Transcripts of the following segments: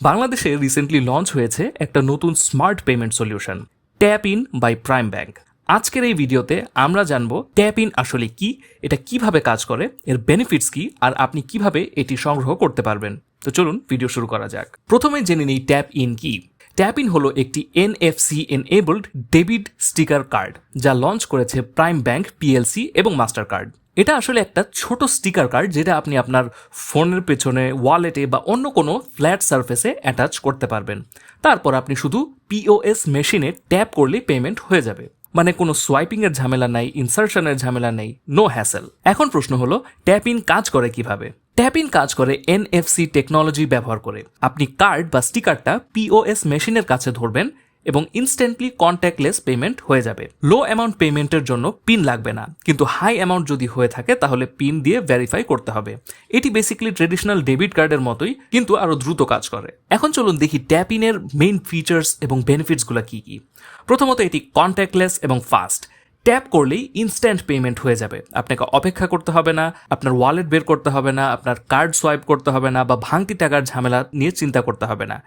বাংলাদেশে recently launch হয়েছে একটা নতুন smart payment solution, tap in by Prime Bank. আজকের এই ভিডিওতে আমরা জানবো ট্যাপ ইন আসলে কি, এটা কিভাবে কাজ করে, এর বেনিফিটস কি, আর আপনি কিভাবে এটি সংগ্রহ করতে পারবেন। তো চলুন ভিডিও শুরু করা যাক। প্রথমে জেনে নিই ট্যাপ ইন কি। ট্যাপ ইন হলো একটি NFC enabled debit sticker card যা লঞ্চ করেছে প্রাইম ব্যাংক পিএলসি এবং মাস্টার কার্ড। এটা আসলে একটা ছোট স্টিকার কার্ড যেটা আপনি আপনার ফোনের পেছনে, ওয়ালেটে বা অন্য কোনো ফ্ল্যাট সারফেসে অ্যাটাচ করতে পারবেন। তারপর আপনি শুধু পিওএস মেশিনে ট্যাপ করলেই পেমেন্ট হয়ে যাবে। মানে কোনো সোয়াইপিং এর ঝামেলা নাই, ইনসার্শনের ঝামেলা নেই, নো হ্যাসেল। এখন প্রশ্ন হলো ট্যাপ ইন কাজ করে কিভাবে। ট্যাপ ইন কাজ করে এনএফসি টেকনোলজি ব্যবহার করে। আপনি কার্ড বা স্টিকারটা পিওএস মেশিনের কাছে ধরবেন এবং ইনস্ট্যান্টলি কন্ট্যাক্টলেস পেমেন্ট হয়ে যাবে। লো অ্যামাউন্ট পেমেন্টের জন্য পিন লাগবে না, কিন্তু হাই অ্যামাউন্ট যদি হয়ে থাকে তাহলে পিন দিয়ে ভেরিফাই করতে হবে। এটি বেসিক্যালি ট্রেডিশনাল ডেবিট কার্ডের মতোই, কিন্তু আরো দ্রুত কাজ করে। এখন চলুন দেখি ট্যাপ ইনের মেইন ফিচার্স এবং বেনিফিটসগুলো কি কি। প্রথমত এটি কন্ট্যাক্টলেস এবং ফাস্ট। ট্যাপ করলেই ইনস্ট্যান্ট পেমেন্ট হয়ে যাবে। আপনাকে অপেক্ষা করতে হবে না, আপনার ওয়ালেট বের করতে হবে না, আপনার কার্ড সোয়াইপ করতে হবে না, বা ভাঙতি টাকার ঝামেলা নিয়ে চিন্তা করতে হবে না।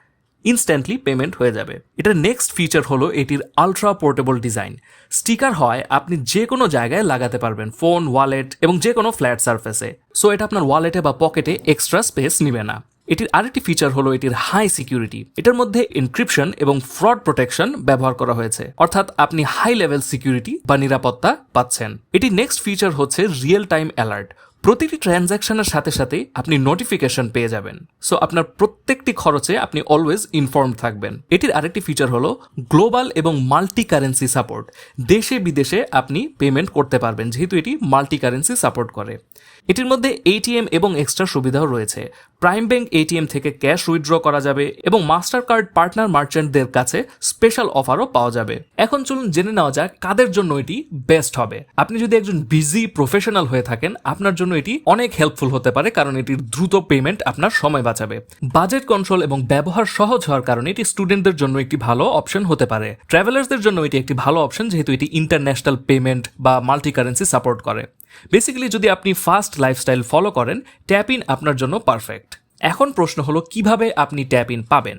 ইনস্ট্যান্টলি পেমেন্ট হয়ে যাবে। এটার নেক্সট ফিচার হলো এটির আলট্রা পোর্টেবল ডিজাইন। স্টিকার হয় আপনি যে কোনো জায়গায় লাগাতে পারবেন, ফোন, ওয়ালেট এবং যে কোনো ফ্ল্যাট সারফেসে। সো এটা আপনার ওয়ালেটে বা পকেটে এক্সট্রা স্পেস নিবে না। এটির আরেকটি ফিচার হলো এটির হাই সিকিউরিটি। এটার মধ্যে এনক্রিপশন এবং ফ্রড প্রোটেকশন ব্যবহার করা হয়েছে, অর্থাৎ আপনি হাই লেভেল সিকিউরিটি বা নিরাপত্তা পাচ্ছেন। এটির নেক্সট ফিচার হচ্ছে রিয়েল টাইম অ্যালার্ট। প্রতিটি ট্রানজ্যাকশনের সাথে সাথে আপনি নোটিফিকেশন পেয়ে যাবেন। সো আপনার প্রত্যেকটি খরচে আপনি অলওয়েজ ইনফর্ম থাকবেন। এটির আরেকটি ফিচার হলো গ্লোবাল এবং মাল্টি কারেন্সি সাপোর্ট। দেশে বিদেশে আপনি পেমেন্ট করতে পারবেন, যেহেতু এটি মাল্টি কারেন্সি সাপোর্ট করে। এটির মধ্যে এটিএম এবং এক্সট্রা সুবিধাও রয়েছে। প্রাইম ব্যাংক এটিএম থেকে ক্যাশ উইথড্র করা যাবে এবং মাস্টার কার্ড পার্টনার মার্চেন্টদের কাছে স্পেশাল অফারও পাওয়া যাবে। এখন চলুন জেনে নেওয়া যাক কাদের জন্য এটি বেস্ট হবে। আপনি যদি একজন বিজি প্রফেশনাল হয়ে থাকেন, আপনার জন্য এটি অনেক হেল্পফুল হতে পারে, কারণ এটির দ্রুত পেমেন্ট আপনার সময় বাঁচাবে। বাজেট কন্ট্রোল এবং ব্যবহার সহজ হওয়ার কারণে এটি স্টুডেন্টদের জন্য একটি ভালো অপশন হতে পারে। ট্রাভেলার্সদের জন্য এটি একটি ভালো অপশন, যেহেতু এটি ইন্টারন্যাশনাল পেমেন্ট বা মাল্টি কারেন্সি সাপোর্ট করে। বেসিক্যালি যদি আপনি ফাস্ট লাইফস্টাইল ফলো করেন, ট্যাপ ইন আপনার জন্য পারফেক্ট। এখন প্রশ্ন হলো কিভাবে আপনি ট্যাপ ইন পাবেন।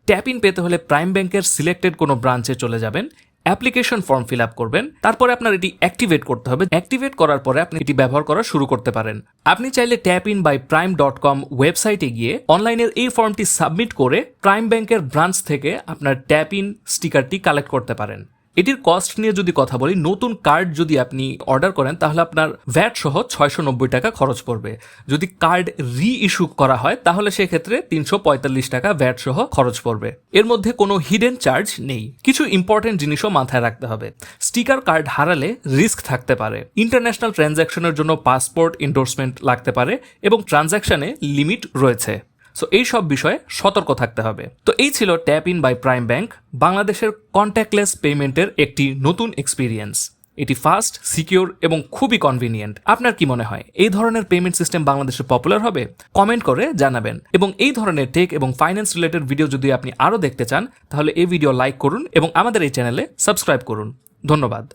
ট্যাপ ইন পেতে হলে প্রাইম ব্যাংকের সিলেক্টেড কোনো ব্রাঞ্চে চলে যাবেন, অ্যাপ্লিকেশন ফর্ম ফিল আপ করবেন, তারপরে আপনার এটি অ্যাক্টিভেট করতে হবে। অ্যাক্টিভেট করার পরে আপনি এটি ব্যবহার করা শুরু করতে পারেন। আপনি চাইলে ট্যাপ ইন বাই প্রাইম.com ওয়েবসাইটে গিয়ে অনলাইনের এই ফর্মটি সাবমিট করে প্রাইম ব্যাংকের ব্রাঞ্চ থেকে আপনার ট্যাপ ইন স্টিকারটি কালেক্ট করতে পারেন। এটির কস্ট নিয়ে যদি কথা বলি, নতুন কার্ড যদি আপনি অর্ডার করেন তাহলে আপনার ভ্যাট সহ 690 টাকা খরচ পড়বে। যদি কার্ড রি ইস্যু করা হয় তাহলে সেক্ষেত্রে 345 টাকা ভ্যাট সহ খরচ পড়বে। এর মধ্যে কোনো হিডেন চার্জ নেই। কিছু ইম্পর্টেন্ট জিনিসও মাথায় রাখতে হবে। স্টিকার কার্ড হারালে রিস্ক থাকতে পারে। ইন্টারন্যাশনাল ট্রানজ্যাকশনের জন্য পাসপোর্ট এন্ডোর্সমেন্ট লাগতে পারে এবং ট্রানজ্যাকশনে লিমিট রয়েছে। সো এই সব বিষয়ে সতর্ক থাকতে হবে। তো এই ছিল tap in by Prime Bank, বাংলাদেশের কন্ট্যাক্টলেস পেমেন্টের একটি নতুন এক্সপিরিয়েন্স। এটি ফাস্ট, সিকিউর এবং খুবই কনভিনিয়েন্ট। আপনার কি মনে হয় এই ধরনের পেমেন্ট সিস্টেম বাংলাদেশে পপুলার হবে? কমেন্ট করে জানাবেন। এবং এই ধরনের টেক এবং ফাইন্যান্স রিলেটেড ভিডিও যদি আপনি আরও দেখতে চান তাহলে এই ভিডিও লাইক করুন এবং আমাদের এই চ্যানেলে সাবস্ক্রাইব করুন। ধন্যবাদ।